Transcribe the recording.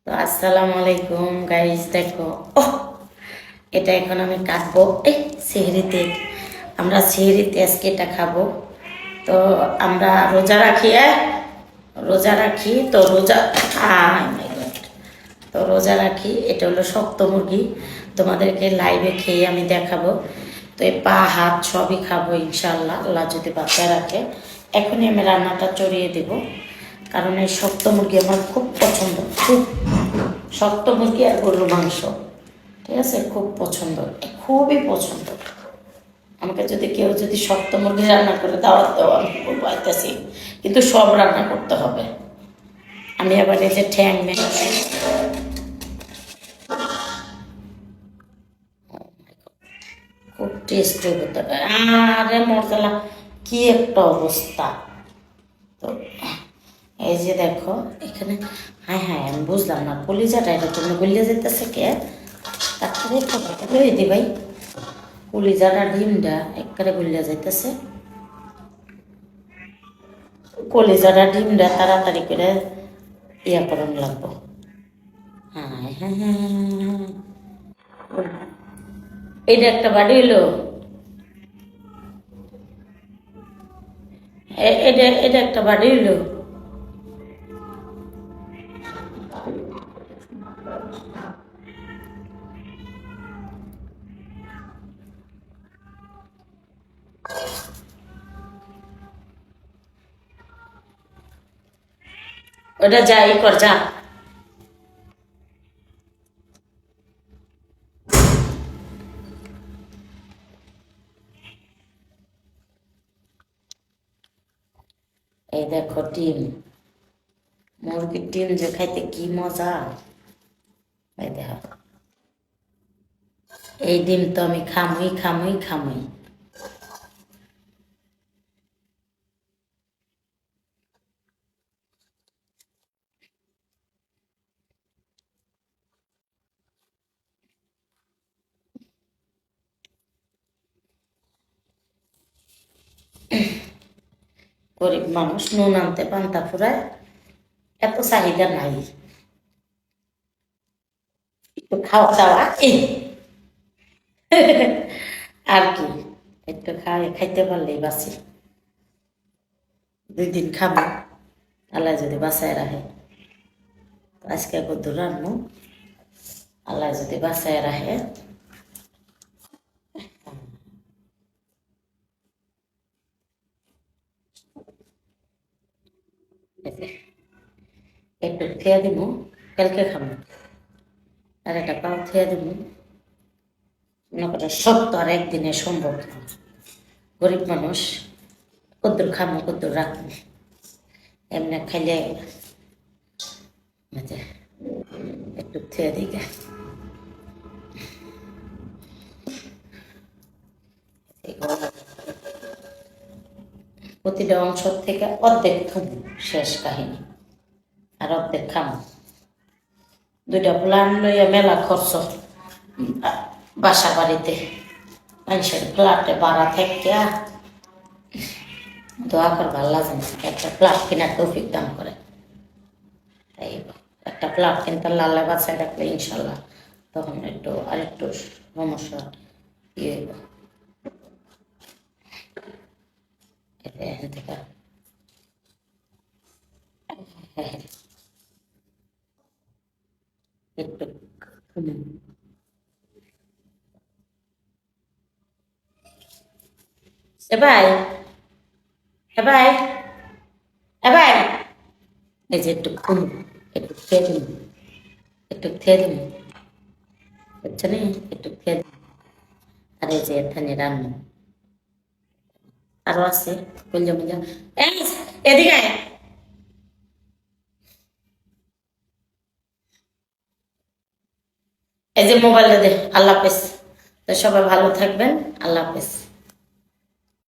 তো আসসালামু আলাইকুম গাইস, দেখো এটা এখন আমি কাটবো সেহরিতে। আমরা সেহরিতে আজকে এটা খাবো। তো আমরা রোজা রাখি, রোজা রাখি তো রোজা my God। তো রোজা রাখি, এটা হলো শক্ত মুরগি। তোমাদেরকে লাইভে খেয়ে আমি দেখাবো। তো এই পা হাত সবই খাবো ইনশাল্লাহ, আল্লাহ যদি বাচ্চা রাখে। এখনই আমি রান্নাটা চড়িয়ে দেব, কারণ এই শক্ত মুরগি আমার খুব পছন্দ, খুব শক্ত মুরগি আর গরুর মাংস, ঠিক আছে, খুব পছন্দ, খুবই পছন্দ। আমাকে যদি কেউ যদি শক্ত মুরগি রান্না করে দাওয়াত দেওয়া, আমি বলবো আইতেছি, কিন্তু সব রান্না করতে হবে। আমি আবার এই যে ঠ্যাং খুব টেস্টি হতে পারে। আরে মশলা কি একটা অবস্থা! তো এই যে দেখো এখানে, হ্যাঁ হ্যাঁ আমি বুঝলাম না, কলিজাটা এটা তুমি গলিয়ে যেতেছে কে? তারপরে লই দি ভাই, কলিজাটা ডিমটা একবারে গলিয়া যাইতেছে। কলিজাটা ডিমটা তাড়াতাড়ি করে ইয়া করন লাগবো। হ্যাঁ হ্যাঁ হ্যাঁ হ্যাঁ, এইটা একটা বাড়ি হইলো। এটা এটা একটা বাড়ি হইলো। ওটা যাই কর যা। এই দেখো ডিম, মুরগির ডিম যে খাইতে কি মজা! এই দেখো, এই ডিম তো আমি খামই খামই খামই। গরিব মানুষ, নুন আনতে পান্তা ফুরায়, এত চাহিদা নাই। একটু খাওয়া দাওয়া আর কি, একটু খাইতে পারলেই বাঁচি। 2 দিন খাবো, আল্লাহ যদি বাঁচায় রাখে। আজকে কত রান্না, আল্লাহ যদি বাঁচায় রাখে। একটু খেয়ে দিব, কালকে খাবো। আর একটা পাও খেয়ে দিব, মনে করে সব তো আর একদিনে সম্ভব না। গরিব মানুষ, কদ্দুর খামো কদ্দুর রাখবো, এমনি খাইলে একটু খেয়ে দিকে। প্রতিটা অংশ থেকে অর্ধেক থুবো, শেষ কাহিনী। আর অর্ধেক খামো। 2টা প্লান লইয়া মেলা খরচ বাসা বাড়িতে, মানুষের ফ্ল্যাটে ভাড়া থেকে দোয়া কর ভাল্লা জানি একটা ফ্ল্যাট কেনার তৌফিক দান করে। তাই একটা ফ্ল্যাট কিনতে লাল্লা বাসায় রাখলে ইনশাল্লাহ তখন একটু আরেকটু সমস্যা ইয়ে হইব। এখান থেকে একটু এ ভাই, এ ভাই, এ ভাই, এই যে একটু একটু খেয়ে দিন, একটু খেয়ে দিন, বুঝছো নি? একটু খেয়ে দিন। আর এই যে এখানে রান্না আরো আছে, বললাম বললাম এই এদিকে আয়। এই যে মোবাইলটা দে। আল্লাহ হাফেজ। তো সবাই ভালো থাকবেন, আল্লাহ হাফেজ।